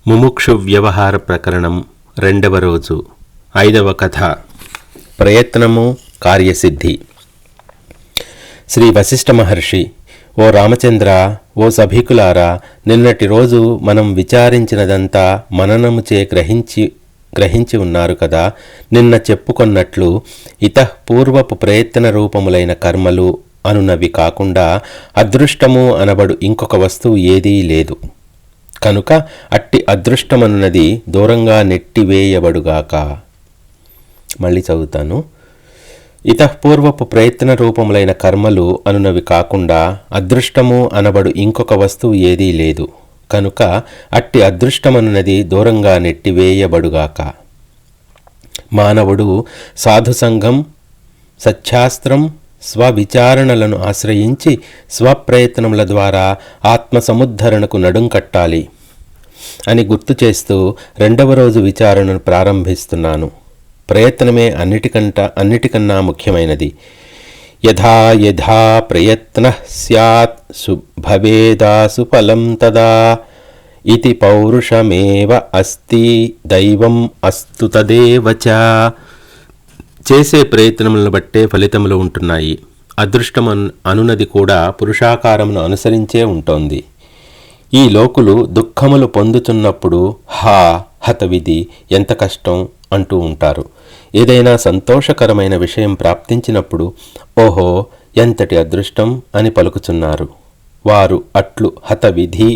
ముముక్షు వ్యవహార ప్రకరణం 2వ రోజు 5వ కథ. ప్రయత్నము కార్యసిద్ధి. శ్రీ వశిష్ఠ మహర్షి: ఓ రామచంద్ర, ఓ సభికులారా, నిన్నటి రోజు మనం విచారించినదంతా మననముచే గ్రహించి ఉన్నారు కదా. నిన్న చెప్పుకొన్నట్లు ఇతఃపూర్వపు ప్రయత్న రూపములైన కర్మలు అనునవి కాకుండా అదృష్టము అనబడు ఇంకొక వస్తువు ఏదీ లేదు. కనుక అట్టి అదృష్టమన్నది దూరంగా నెట్టివేయబడుగాక. మళ్ళీ చదువుతాను. ఇతఃపూర్వపు ప్రయత్న రూపములైన కర్మలు అనునవి కాకుండా అదృష్టము అనబడు ఇంకొక వస్తువు ఏదీ లేదు. కనుక అట్టి అదృష్టమన్నది దూరంగా నెట్టివేయబడుగాక. మానవుడు సాధుసంఘం, సచ్ఛాస్త్రం, స్వవిచారణలను ఆశ్రయించి స్వప్రయత్నముల ద్వారా ఆత్మసముద్ధరణకు నడుం కట్టాలి అని గుర్తు చేస్తూ 2వ రోజు విచారణను ప్రారంభిస్తున్నాను. ప్రయత్నమే అన్నిటికన్నా ముఖ్యమైనది. యథా యథా ప్రయత్నః స్యాత్ భవేదాసు ఫలం తదా ఇతి పౌరుషమేవ అస్తి దైవం అస్తు తదేవ చ. చేసే ప్రయత్నములను బట్టే ఫలితములు ఉంటున్నాయి. అదృష్టం అనునది కూడా పురుషాకారమును అనుసరించే ఉంటోంది. ఈ లోకులు దుఃఖములు పొందుతున్నప్పుడు హా హతవిధి, ఎంత కష్టం అంటూ ఉంటారు. ఏదైనా సంతోషకరమైన విషయం ప్రాప్తించినప్పుడు ఓహో ఎంతటి అదృష్టం అని పలుకుతున్నారు. వారు అట్లు హతవిధి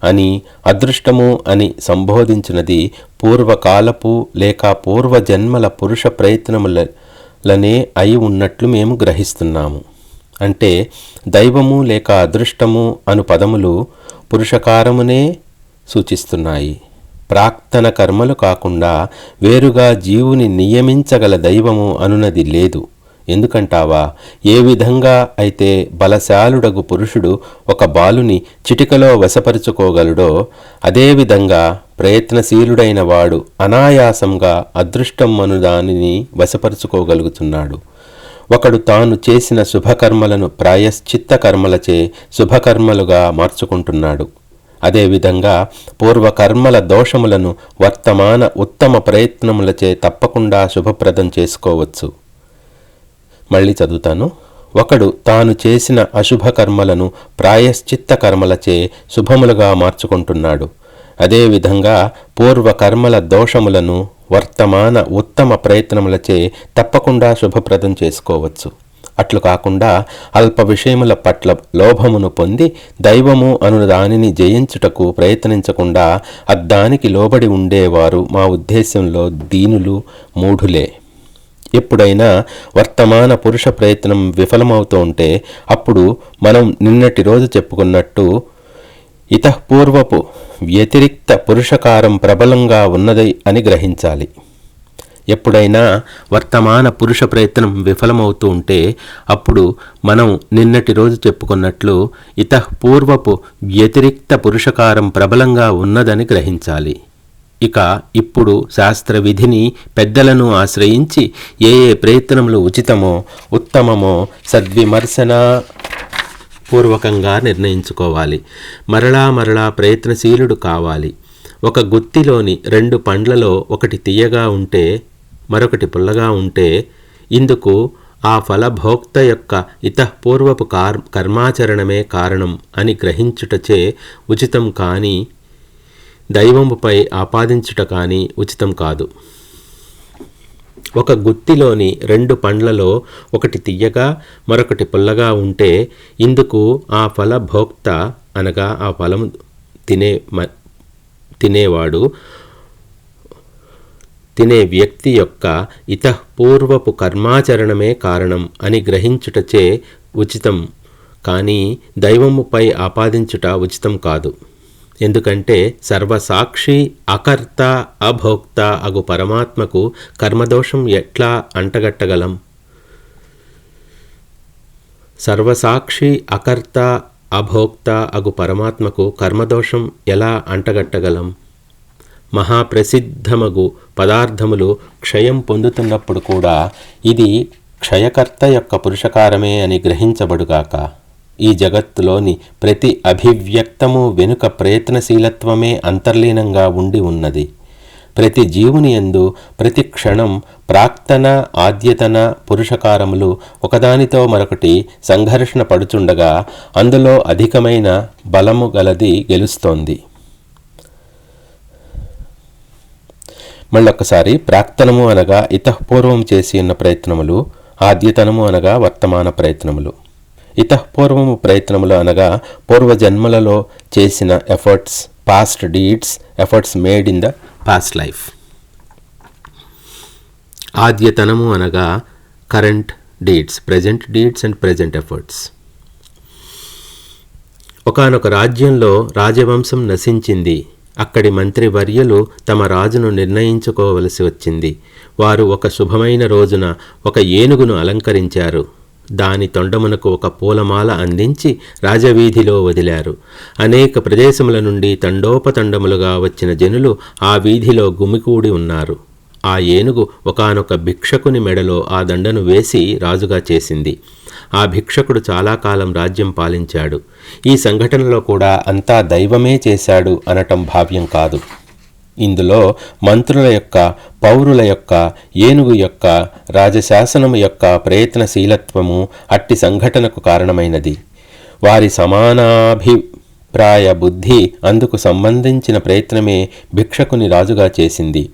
అని అదృష్టము అని సంబోధించినది పూర్వకాలపు లేక పూర్వజన్మల పురుష ప్రయత్నములనే అయి ఉన్నట్లు మేము గ్రహిస్తున్నాము. అంటే దైవము లేక అదృష్టము అను పదములు పురుషకారమునే సూచిస్తున్నాయి. ప్రాక్తన కర్మలు కాకుండా వేరుగా జీవుని నియమించగల దైవము అనునది లేదు. ఎందుకంటావా? ఏ విధంగా అయితే బలశాలుడగు పురుషుడు ఒక బాలుని చిటికలో వశపరుచుకోగలడో అదేవిధంగా ప్రయత్నశీలుడైన వాడు అనాయాసంగా అదృష్టం అను దానిని వశపరుచుకోగలుగుతున్నాడు. ఒకడు తాను చేసిన శుభకర్మలను ప్రాయశ్చిత్త కర్మలచే శుభకర్మలుగా మార్చుకుంటున్నాడు. అదేవిధంగా పూర్వకర్మల దోషములను వర్తమాన ఉత్తమ ప్రయత్నములచే తప్పకుండా శుభప్రదం చేసుకోవచ్చు. మళ్ళీ చదువుతాను. ఒకడు తాను చేసిన అశుభ కర్మలను ప్రాయశ్చిత్త కర్మలచే శుభములుగా మార్చుకుంటున్నాడు. అదేవిధంగా పూర్వకర్మల దోషములను వర్తమాన ఉత్తమ ప్రయత్నములచే తప్పకుండా శుభప్రదం చేసుకోవచ్చు. అట్లు కాకుండా అల్ప విషయముల పట్ల లోభమును పొంది దైవము అను దానిని జయించుటకు ప్రయత్నించకుండా అద్దానికి లోబడి ఉండేవారు మా ఉద్దేశంలో దీనులు, మూఢులే. ఎప్పుడైనా వర్తమాన పురుష ప్రయత్నం విఫలమవుతూ ఉంటే అప్పుడు మనం నిన్నటి రోజు చెప్పుకున్నట్టు ఇతఃపూర్వపు వ్యతిరిక్త పురుషకారం ప్రబలంగా ఉన్నది అని గ్రహించాలి. ఎప్పుడైనా వర్తమాన పురుష ప్రయత్నం విఫలమవుతూ ఉంటే అప్పుడు మనం నిన్నటి రోజు చెప్పుకున్నట్లు ఇతఃపూర్వపు వ్యతిరిక్త పురుషకారం ప్రబలంగా ఉన్నదని గ్రహించాలి. ఇక ఇప్పుడు శాస్త్ర విధిని, పెద్దలను ఆశ్రయించి ఏ ఏ ప్రయత్నములు ఉచితమో ఉత్తమమో సద్విమర్శన పూర్వకంగా నిర్ణయించుకోవాలి. మరలా ప్రయత్నశీలుడు కావాలి. ఒక గుత్తిలోని 2 పండ్లలో ఒకటి తీయగా ఉంటే మరొకటి పుల్లగా ఉంటే ఇందుకు ఆ ఫలభోక్త యొక్క ఇతఃపూర్వపు కర్మాచరణమే కారణం అని గ్రహించుటచే ఉచితం కానీ దైవముపై ఆపాదించుట కానీ ఉచితం కాదు. ఒక గుత్తిలోని 2 పండ్లలో ఒకటి తీయగా మరొకటి పుల్లగా ఉంటే ఇందుకు ఆ ఫలభోక్త అనగా ఆ ఫలము తినే వ్యక్తి యొక్క ఇతఃపూర్వపు కర్మాచరణమే కారణం అని గ్రహించుటచే ఉచితం కానీ దైవముపై ఆపాదించుట ఉచితం కాదు. ఎందుకంటే సర్వసాక్షి అకర్త అభోక్త అగు పరమాత్మకు కర్మదోషం ఎట్లా అంటగట్టగలం? సర్వసాక్షి అకర్త అభోక్త అగు పరమాత్మకు కర్మదోషం ఎలా అంటగట్టగలం? మహాప్రసిద్ధమగు పదార్థములు క్షయం పొందుతున్నప్పుడు కూడా ఇది క్షయకర్త యొక్క పురుషకారమే అని గ్రహించబడుగాక. ఈ జగత్తులోని ప్రతి అభివ్యక్తము వెనుక ప్రయత్నశీలత్వమే అంతర్లీనంగా ఉండి ఉన్నది. ప్రతి జీవుని యందు ప్రతి క్షణం ప్రాక్తన, ఆద్యతన, పురుషకారములు ఒకదానితో మరొకటి సంఘర్షణ పడుచుండగా అందులో అధికమైన బలము గలది గెలుస్తోంది. మళ్ళొక్కసారి, ప్రాక్తనము అనగా ఇతఃపూర్వం చేసి ఉన్న ప్రయత్నములు, ఆద్యతనము అనగా వర్తమాన ప్రయత్నములు. ఇతఃపూర్వము ప్రయత్నములు అనగా పూర్వజన్మలలో చేసిన efforts, past deeds, efforts made in the past life. ఆద్యతనము అనగా current deeds, present deeds and present efforts. ఒకానొక రాజ్యంలో రాజవంశం నశించింది. అక్కడి మంత్రివర్యులు తమ రాజును నిర్ణయించుకోవలసి వచ్చింది. వారు ఒక శుభమైన రోజున ఒక ఏనుగును అలంకరించారు. దాని తొండమునకు ఒక పూలమాల అందించి రాజవీధిలో వదిలారు. అనేక ప్రదేశముల నుండి తండోపతండములుగా వచ్చిన జనులు ఆ వీధిలో గుమికూడి ఉన్నారు. ఆ ఏనుగు ఒకానొక భిక్షకుని మెడలో ఆ దండను వేసి రాజుగా చేసింది. ఆ భిక్షకుడు చాలా కాలం రాజ్యం పాలించాడు. ఈ సంఘటనలో కూడా అంతా దైవమే చేశాడు అనటం భావ్యం కాదు. ఇందులో మంత్రుల యొక్క, పౌరుల యొక్క, ఏనుగు యొక్క, రాజశాసనము యొక్క ప్రయత్నశీలత్వము అట్టి సంఘటనకు కారణమైనది. వారి సమానాభిప్రాయ బుద్ధి అందుకు సంబంధించిన ప్రయత్నమే భిక్షకుని రాజుగా చేసింది.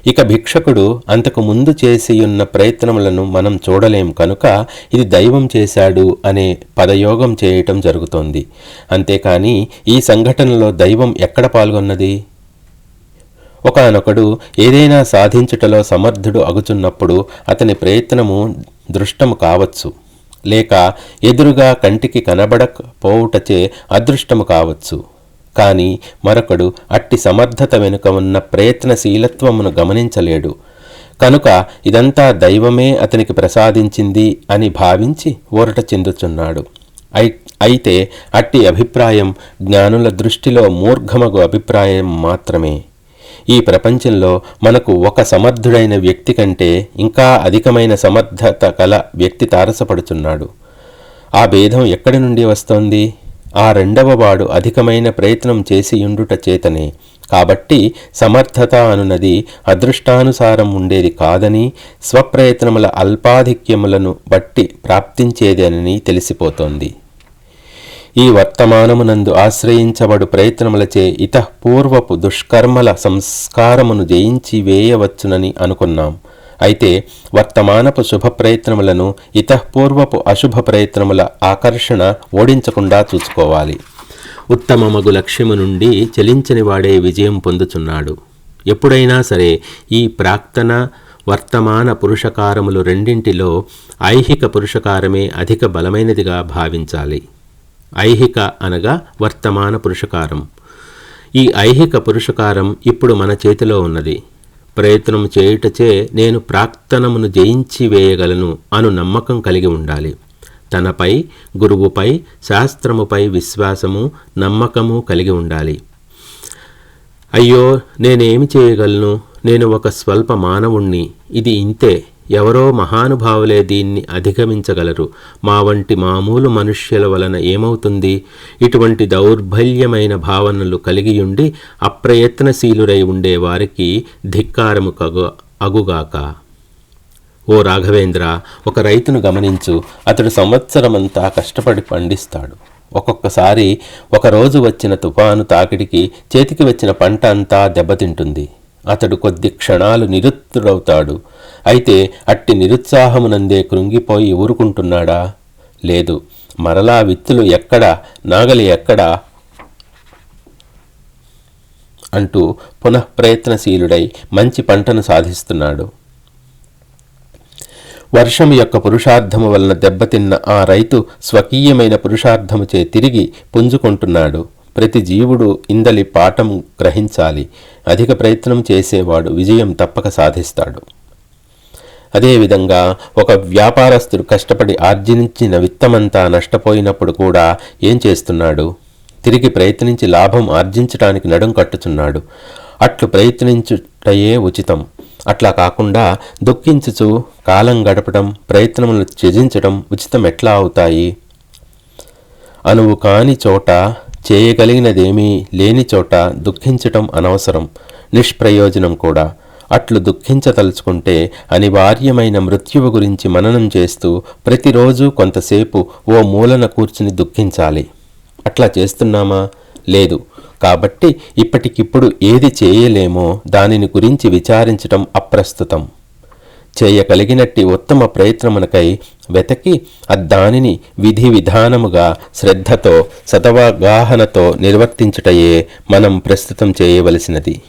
ఇక భిక్షకుడు అంతకు ముందు చేసియున్న ప్రయత్నములను మనం చూడలేం కనుక ఇది దైవం చేశాడు అనే పదయోగం చేయటం జరుగుతోంది. అంతేకాని ఈ సంఘటనలో దైవం ఎక్కడ పాల్గొన్నది? ఒకానొకడు ఏదైనా సాధించుటలో సమర్థుడు అగుచున్నప్పుడు అతని ప్రయత్నము దృష్టము కావచ్చు, లేక ఎదురుగా కంటికి కనబడకపోవుటచే అదృష్టము కావచ్చు. కానీ మరొకడు అట్టి సమర్థత వెనుక ఉన్న ప్రయత్నశీలత్వమును గమనించలేడు. కనుక ఇదంతా దైవమే అతనికి ప్రసాదించింది అని భావించి ఊరట చెందుచున్నాడు. అయితే అట్టి అభిప్రాయం జ్ఞానుల దృష్టిలో మూర్ఘమగు అభిప్రాయం మాత్రమే. ఈ ప్రపంచంలో మనకు ఒక సమర్థుడైన వ్యక్తి కంటే ఇంకా అధికమైన సమర్థత గల వ్యక్తి తారసపడుచున్నాడు. ఆ భేదం ఎక్కడి నుండి వస్తోంది? ఆ రెండవ వాడు అధికమైన ప్రయత్నం చేసియుండుట చేతనే. కాబట్టి సమర్థత అనున్నది అదృష్టానుసారం ఉండేది కాదని, స్వప్రయత్నముల అల్పాధిక్యములను బట్టి ప్రాప్తించేదేనని తెలిసిపోతోంది. ఈ వర్తమానమునందు ఆశ్రయించబడు ప్రయత్నములచే ఇతఃపూర్వపు దుష్కర్మల సంస్కారమును జయించి వేయవచ్చునని అనుకున్నాం. అయితే వర్తమానపు శుభ ప్రయత్నములను ఇతఃపూర్వపు అశుభ ప్రయత్నముల ఆకర్షణ ఓడించకుండా చూసుకోవాలి. ఉత్తమమగు లక్ష్యము నుండి చలించని వాడే విజయం పొందుచున్నాడు. ఎప్పుడైనా సరే ఈ ప్రాక్తన, వర్తమాన పురుషకారములు రెండింటిలో ఐహిక పురుషకారమే అధిక బలమైనదిగా భావించాలి. ఐహిక అనగా వర్తమాన పురుషకారం. ఈ ఐహిక పురుషకారం ఇప్పుడు మన చేతిలో ఉన్నది. ప్రయత్నం చేయుటచే నేను ప్రాక్తనమును జయించి వేయగలను అను నమ్మకం కలిగి ఉండాలి. తనపై, గురువుపై, శాస్త్రముపై విశ్వాసము, నమ్మకము కలిగి ఉండాలి. అయ్యో, నేనేమి చేయగలను? నేను ఒక స్వల్ప మానవుణ్ణి. ఇది ఇంతే. ఎవరో మహానుభావులే దీన్ని అధిగమించగలరు. మా వంటి మామూలు మనుష్యుల వలన ఏమవుతుంది? ఇటువంటి దౌర్బల్యమైన భావనలు కలిగియుండి అప్రయత్నశీలురై ఉండే వారికి ధిక్కారము అగుగాక. ఓ రాఘవేంద్ర, ఒక రైతును గమనించు. అతడు సంవత్సరమంతా కష్టపడి పండిస్తాడు. ఒక్కొక్కసారి ఒకరోజు వచ్చిన తుఫాను తాకిడికి చేతికి వచ్చిన పంట అంతా దెబ్బతింటుంది. అతడు కొద్ది క్షణాలు నిరుత్తుడవుతాడు. అయితే అట్టి నిరుత్సాహమునందే కృంగిపోయి ఊరుకుంటున్నాడా? లేదు. మరలా విత్తులు ఎక్కడా, నాగలి ఎక్కడా అంటూ పునఃప్రయత్నశీలుడై మంచి పంటను సాధిస్తున్నాడు. వర్షం యొక్క పురుషార్థము వలన దెబ్బతిన్న ఆ రైతు స్వకీయమైన పురుషార్థముచే తిరిగి పుంజుకుంటున్నాడు. ప్రతి జీవుడు ఇందలి పాఠం గ్రహించాలి. అధిక ప్రయత్నం చేసేవాడు విజయం తప్పక సాధిస్తాడు. అదేవిధంగా ఒక వ్యాపారస్తుడు కష్టపడి ఆర్జించిన విత్తమంతా నష్టపోయినప్పుడు కూడా ఏం చేస్తున్నాడు? తిరిగి ప్రయత్నించి లాభం ఆర్జించటానికి నడుం కట్టుచున్నాడు. అట్లు ప్రయత్నించుటయే ఉచితం. అట్లా కాకుండా దుఃఖించుచు కాలం గడపడం, ప్రయత్నములను త్యజించడం ఉచితం ఎట్లా అవుతాయి? అనువు కాని చోట, చేయగలిగినదేమీ లేని చోట దుఃఖించటం అనవసరం, నిష్ప్రయోజనం కూడా. అట్లు దుఃఖించదలుచుకుంటే అనివార్యమైన మృత్యువు గురించి మననం చేస్తూ ప్రతిరోజు కొంతసేపు ఓ మూలన కూర్చుని దుఃఖించాలి. అట్లా చేస్తున్నామా? లేదు. కాబట్టి ఇప్పటికిప్పుడు ఏది చేయలేమో దానిని గురించి విచారించటం అప్రస్తుతం. చేయగలిగినట్టి ఉత్తమ ప్రయత్నమునకై వెతకి దానిని విధి విధానముగా శ్రద్ధతో సదవగాహనతో నిర్వర్తించుటయే మనం ప్రస్తుతం చేయవలసినది.